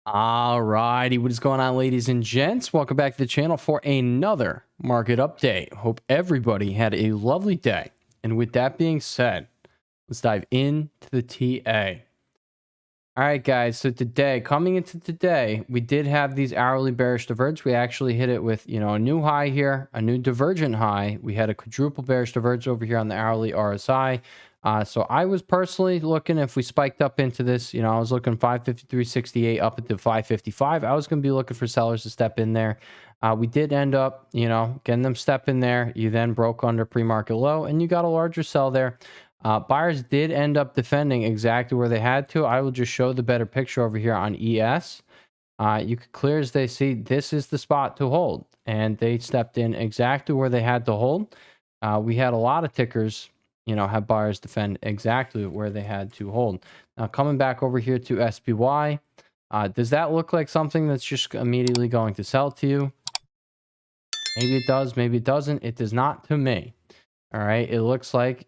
All righty, what is going on, ladies and gents? Welcome back to the channel for another market update. Hope everybody had a lovely day. And with that being said, let's dive into the TA. All right, guys. So coming into today, we did have these hourly bearish divergence. We actually hit it with, a new high here, a new divergent high. We had a quadruple bearish divergence over here on the hourly RSI. So I was personally looking, if we spiked up into this, I was looking 553.68 up into 555. I was going to be looking for sellers to step in there. We did end up, getting them step in there. You then broke under pre-market low and you got a larger sell there. Buyers did end up defending exactly where they had to. I will just show the better picture over here on ES. You could clear as they see, this is the spot to hold. And they stepped in exactly where they had to hold. We had a lot of tickers, have buyers defend exactly where they had to hold. Now, coming back over here to SPY, does that look like something that's just immediately going to sell to you? Maybe it does, maybe it doesn't. It does not to me. All right, it looks like,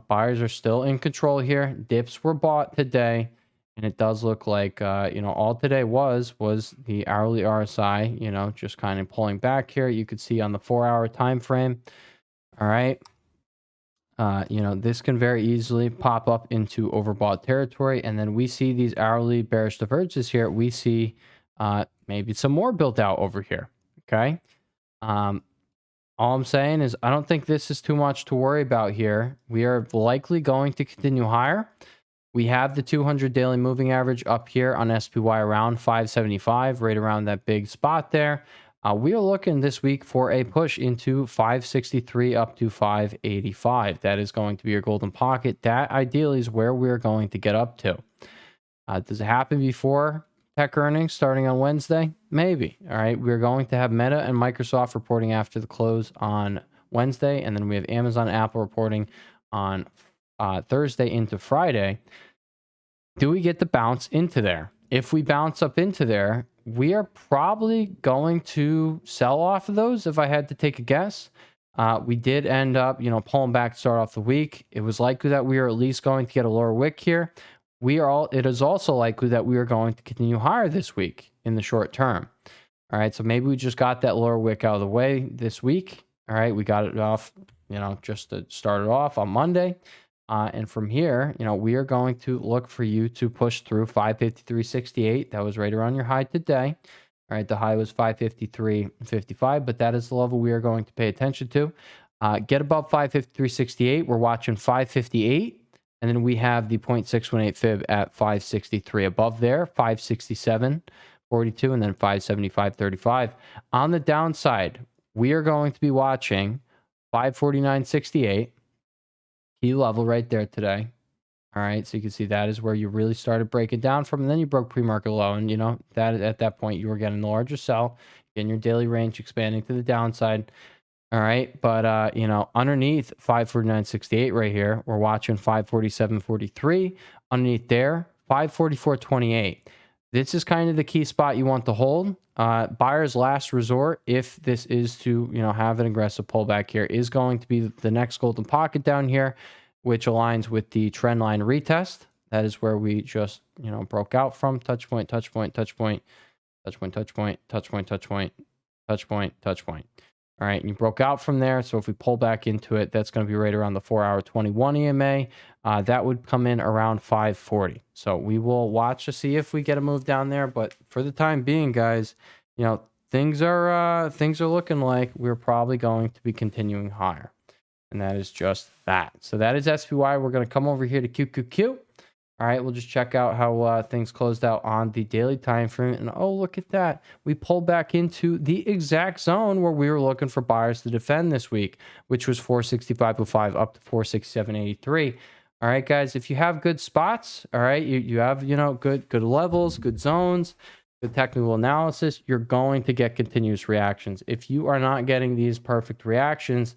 buyers are still in control here. Dips were bought today, and it does look like, all today was the hourly RSI, just kind of pulling back here. You could see on the 4-hour time frame. All right. This can very easily pop up into overbought territory. And then we see these hourly bearish divergences here. We see maybe some more built out over here. Okay. All I'm saying is I don't think this is too much to worry about here. We are likely going to continue higher. We have the 200 daily moving average up here on SPY around 575, right around that big spot there. We are looking this week for a push into 563 up to 585. That is going to be your golden pocket. That ideally is where we're going to get up to. Does it happen before tech earnings starting on Wednesday? Maybe. All right. We're going to have Meta and Microsoft reporting after the close on Wednesday. And then we have Amazon, Apple reporting on Thursday into Friday. Do we get the bounce into there? If we bounce up into there, we are probably going to sell off of those if I had to take a guess. We did end up, pulling back to start off the week. It was likely that we are at least going to get a lower wick here. It is also likely that we are going to continue higher this week in the short term. All right, so maybe we just got that lower wick out of the way this week. All right, we got it off, just to start it off on Monday. And from here, we are going to look for you to push through 553.68. That was right around your high today. All right, the high was 553.55, but that is the level we are going to pay attention to. Get above 553.68. We're watching 558, and then we have the 0.618 fib at 563. Above there, 567.42, and then 575.35. On the downside, we are going to be watching 549.68. Key level right there today. All right, so you can see that is where you really started breaking down from, and then you broke pre-market low, and that at that point you were getting the larger sell, getting your daily range expanding to the downside. All right, but underneath 549.68 right here, we're watching 547.43. Underneath there, 544.28. This is kind of the key spot you want to hold. Buyer's last resort, if this is to, have an aggressive pullback here, is going to be the next golden pocket down here, which aligns with the trend line retest. That is where we just, broke out from. Touch point, touch point, touch point, touch point, touch point, touch point, touch point, touch point, touch point. All right, and you broke out from there. So if we pull back into it, that's going to be right around the 4-hour 21 EMA. That would come in around 540. So we will watch to see if we get a move down there. But for the time being, guys, things are looking like we're probably going to be continuing higher. And that is just that. So that is SPY. We're going to come over here to QQQ. All right, we'll just check out how things closed out on the daily time frame. And oh, look at that. We pulled back into the exact zone where we were looking for buyers to defend this week, which was 465.05 up to 467.83. All right, guys, if you have good spots, all right, you have, good levels, good zones, good technical analysis, you're going to get continuous reactions. If you are not getting these perfect reactions,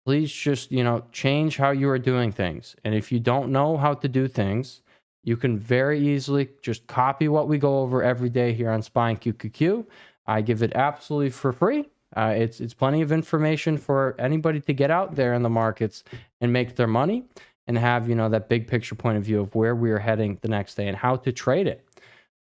please just, change how you are doing things. And if you don't know how to do things, you can very easily just copy what we go over every day here on SPY and QQQ. I give it absolutely for free. It's plenty of information for anybody to get out there in the markets and make their money and have, that big picture point of view of where we are heading the next day and how to trade it.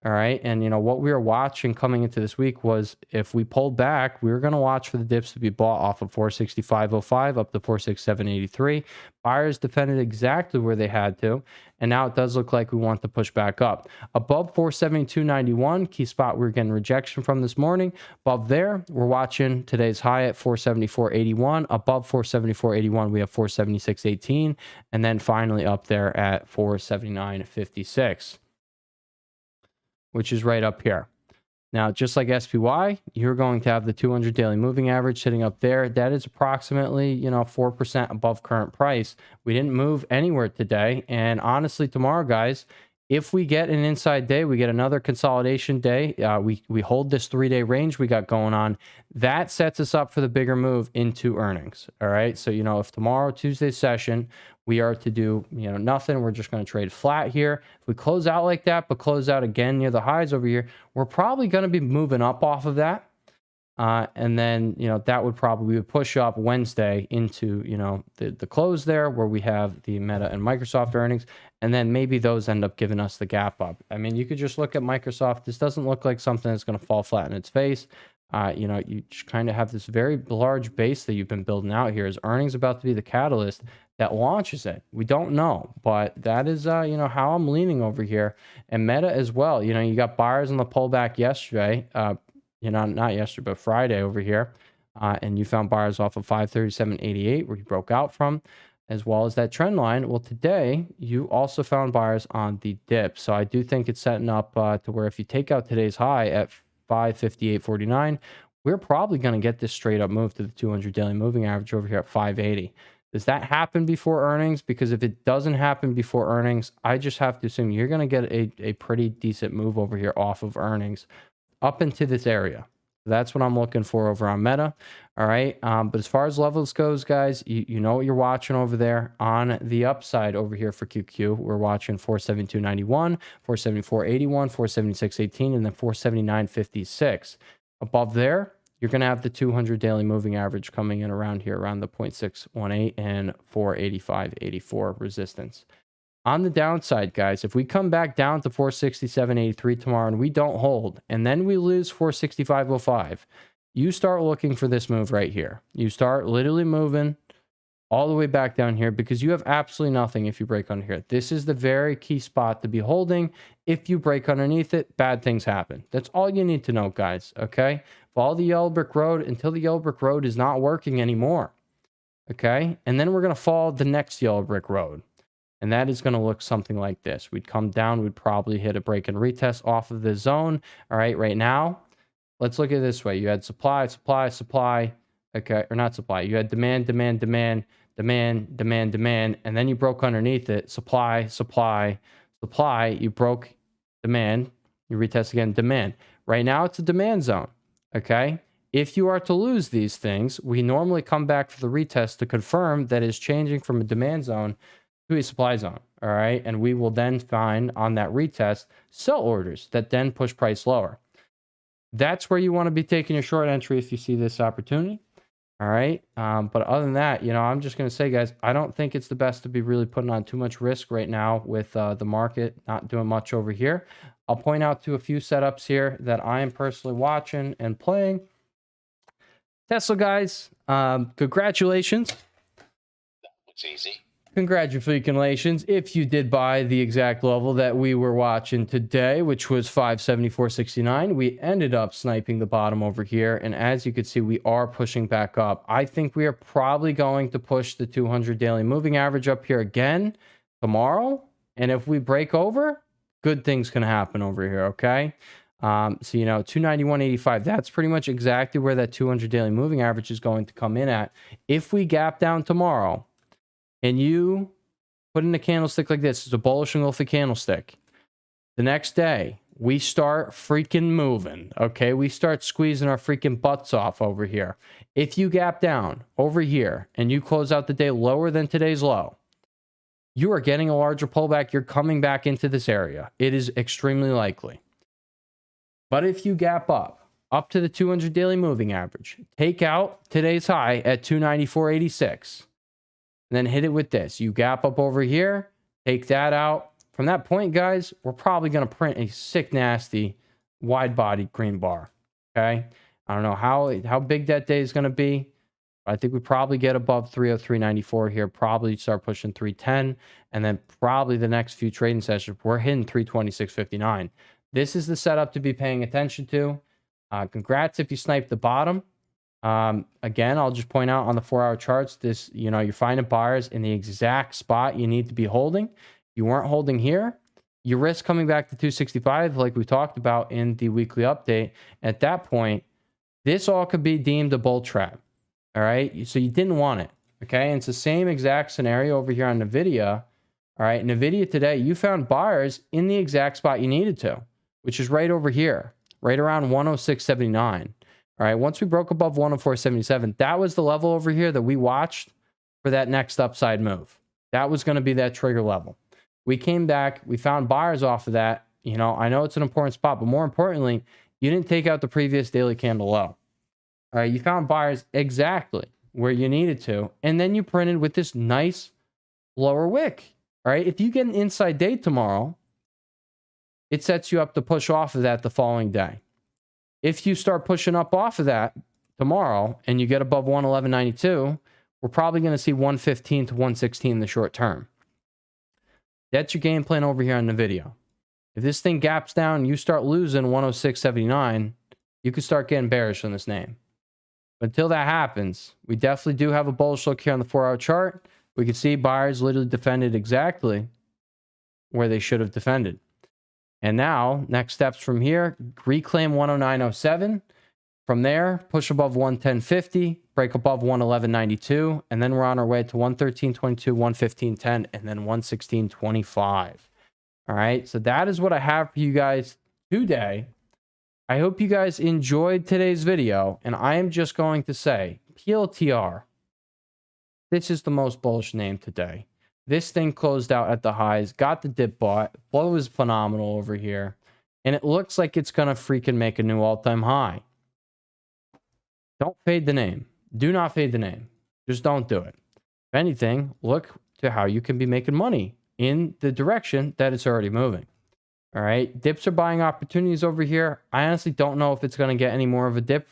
All right. And, what we were watching coming into this week was if we pulled back, we were going to watch for the dips to be bought off of 465.05 up to 467.83. Buyers defended exactly where they had to. And now it does look like we want to push back up. Above 472.91, key spot we're getting rejection from this morning. Above there, we're watching today's high at 474.81. Above 474.81, we have 476.18. And then finally up there at 479.56. Which is right up here. Now, just like SPY, you're going to have the 200 daily moving average sitting up there. That is approximately, 4% above current price. We didn't move anywhere today. And honestly, tomorrow, guys, if we get an inside day, we get another consolidation day, we hold this 3-day range we got going on, that sets us up for the bigger move into earnings. All right. So, if tomorrow, Tuesday's session, we are to do, nothing, we're just going to trade flat here. If we close out like that, but close out again near the highs over here, we're probably going to be moving up off of that. And then, that would probably push up Wednesday into, the close there where we have the Meta and Microsoft earnings. And then maybe those end up giving us the gap up. I mean, you could just look at Microsoft. This doesn't look like something that's going to fall flat in its face. You just kind of have this very large base that you've been building out here. Is earnings about to be the catalyst that launches it? We don't know, but that is, how I'm leaning over here. And Meta as well. You got buyers on the pullback yesterday, not yesterday, but Friday over here. And you found buyers off of 537.88 where you broke out from, as well as that trend line. Well, today you also found buyers on the dip. So I do think it's setting up to where if you take out today's high at 558.49, we're probably going to get this straight up move to the 200 daily moving average over here at 580. Does that happen before earnings? Because if it doesn't happen before earnings, I just have to assume you're going to get a pretty decent move over here off of earnings up into this area. That's what I'm looking for over on Meta. All right. But as far as levels goes, guys, you know what you're watching over there. On the upside over here for QQ, we're watching 472.91, 474.81, 476.18, and then 479.56. Above there, you're going to have the 200 daily moving average coming in around here, around the 0.618 and 485.84 resistance. On the downside, guys, if we come back down to 467.83 tomorrow and we don't hold, and then we lose 465.05, you start looking for this move right here. You start literally moving all the way back down here because you have absolutely nothing if you break under here. This is the very key spot to be holding. If you break underneath it, bad things happen. That's all you need to know, guys, okay? Follow the yellow brick road until the yellow brick road is not working anymore, okay? And then we're going to follow the next yellow brick road. And that is going to look something like this. We'd come down, we'd probably hit a break and retest off of the zone. All right, right now, let's look at it this way. You had supply, okay, or not supply. You had demand, and then you broke underneath it. Supply, you broke demand, you retest again, demand. Right now, it's a demand zone, okay? If you are to lose these things, we normally come back for the retest to confirm that it's changing from a demand zone to a supply zone, all right? And we will then find on that retest sell orders that then push price lower. That's where you want to be taking your short entry if you see this opportunity, all right? But other than that, I'm just going to say, guys, I don't think it's the best to be really putting on too much risk right now with the market not doing much over here. I'll point out to a few setups here that I am personally watching and playing. Tesla, guys, congratulations. It's easy. Congratulations if you did buy the exact level that we were watching today, which was 574.69. We ended up sniping the bottom over here. And as you can see, we are pushing back up. I think we are probably going to push the 200 daily moving average up here again tomorrow. And if we break over, good things can happen over here, okay? So, 291.85, that's pretty much exactly where that 200 daily moving average is going to come in at. If we gap down tomorrow, and you put in a candlestick like this, it's a bullish engulfing candlestick. The next day, we start freaking moving, okay? We start squeezing our freaking butts off over here. If you gap down over here and you close out the day lower than today's low, you are getting a larger pullback. You're coming back into this area. It is extremely likely. But if you gap up to the 200 daily moving average, take out today's high at 294.86, and then hit it with this. You gap up over here, take that out, from that point, guys, we're probably going to print a sick, nasty, wide-body green bar. Okay? I don't know how big that day is going to be. I think we probably get above 303.94 here, probably start pushing 310, and then probably the next few trading sessions, we're hitting 326.59. This is the setup to be paying attention to. Congrats if you sniped the bottom. Again, I'll just point out on the 4-hour charts, this, you're finding buyers in the exact spot you need to be holding. You weren't holding here. You risk coming back to 265, like we talked about in the weekly update. At that point, this all could be deemed a bull trap. All right. So you didn't want it. Okay. And it's the same exact scenario over here on Nvidia. All right. Nvidia today, you found buyers in the exact spot you needed to, which is right over here, right around 106.79. All right. Once we broke above 104.77, that was the level over here that we watched for that next upside move. That was going to be that trigger level. We came back, we found buyers off of that. I know it's an important spot, but more importantly, you didn't take out the previous daily candle low. All right, you found buyers exactly where you needed to, and then you printed with this nice lower wick. All right, if you get an inside day tomorrow, it sets you up to push off of that the following day. If you start pushing up off of that tomorrow and you get above 111.92, we're probably going to see 115 to 116 in the short term. That's your game plan over here on the video. If this thing gaps down and you start losing 106.79, you could start getting bearish on this name. But until that happens, we definitely do have a bullish look here on the 4-hour chart. We can see buyers literally defended exactly where they should have defended. And now, next steps from here, reclaim 109.07. From there, push above 110.50, break above 111.92, and then we're on our way to 113.22, 115.10, and then 116.25. All right, so that is what I have for you guys today. I hope you guys enjoyed today's video, and I am just going to say, PLTR, this is the most bullish name today. This thing closed out at the highs, got the dip bought, blow is phenomenal over here, and it looks like it's going to freaking make a new all-time high. Don't fade the name. Do not fade the name. Just don't do it. If anything, look to how you can be making money in the direction that it's already moving. All right. Dips are buying opportunities over here. I honestly don't know if it's going to get any more of a dip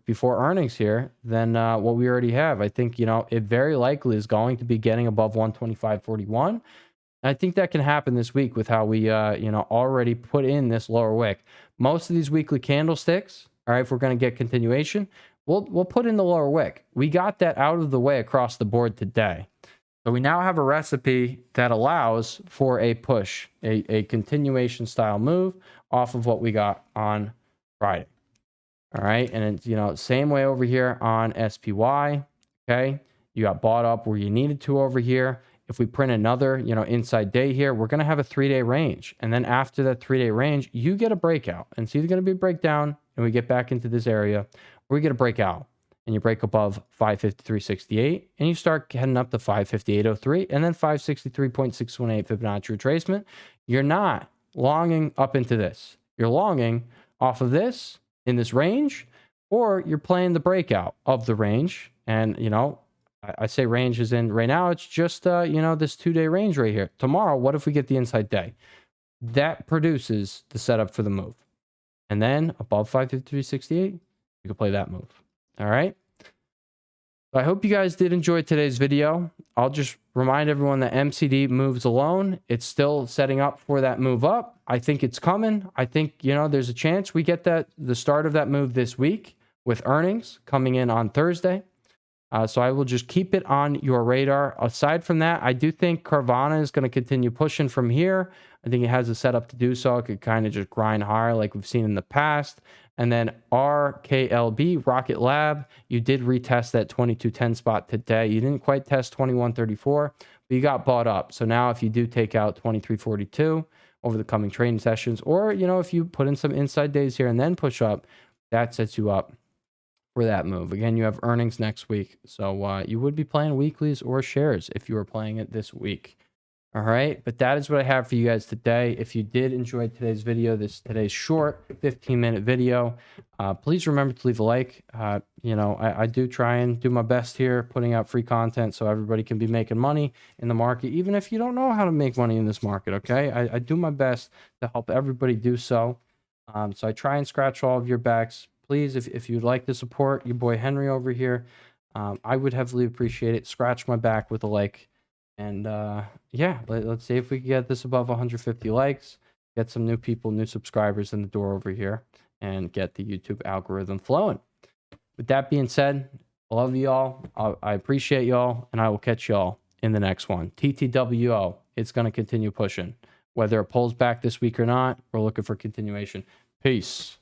before earnings here than what we already have. I think, it very likely is going to be getting above 125.41. I think that can happen this week with how we, already put in this lower wick. Most of these weekly candlesticks, all right, if we're going to get continuation, we'll put in the lower wick. We got that out of the way across the board today. So we now have a recipe that allows for a push, a continuation style move off of what we got on Friday. All right. And it's, same way over here on SPY. Okay. You got bought up where you needed to over here. If we print another, inside day here, we're going to have a 3-day range. And then after that 3-day range, you get a breakout. And it's either going to be a breakdown and we get back into this area, or we get a breakout and you break above 553.68 and you start heading up to 558.03 and then 563.618 Fibonacci retracement. You're not longing up into this. You're longing off of this in this range, or you're playing the breakout of the range. And, I say range is in right now. It's just, this 2-day range right here. Tomorrow, what if we get the inside day? That produces the setup for the move. And then above 553.68, you can play that move. All right. So I hope you guys did enjoy today's video. I'll just remind everyone that MCD moves alone. It's still setting up for that move up. I think it's coming. I think, there's a chance we get the start of that move this week with earnings coming in on Thursday. So I will just keep it on your radar. Aside from that, I do think Carvana is going to continue pushing from here. I think it has a setup to do so. It could kind of just grind higher like we've seen in the past. And then RKLB, Rocket Lab, you did retest that 2210 spot today. You didn't quite test 2134, but you got bought up. So now if you do take out 2342 over the coming trading sessions, or, if you put in some inside days here and then push up, that sets you up for that move. Again, you have earnings next week. So you would be playing weeklies or shares if you were playing it this week. All right, but that is what I have for you guys today. If you did enjoy today's video, today's short 15-minute video, please remember to leave a like. I do try and do my best here, putting out free content so everybody can be making money in the market, even if you don't know how to make money in this market. Okay, I do my best to help everybody do so. So I try and scratch all of your backs. Please, if you'd like to support your boy Henry over here, I would heavily appreciate it. Scratch my back with a like. And yeah, let's see if we can get this above 150 likes, get some new people, new subscribers in the door over here, and get the YouTube algorithm flowing. With that being said, I love y'all. I appreciate y'all, and I will catch y'all in the next one. TTWO, it's going to continue pushing. Whether it pulls back this week or not, we're looking for continuation. Peace.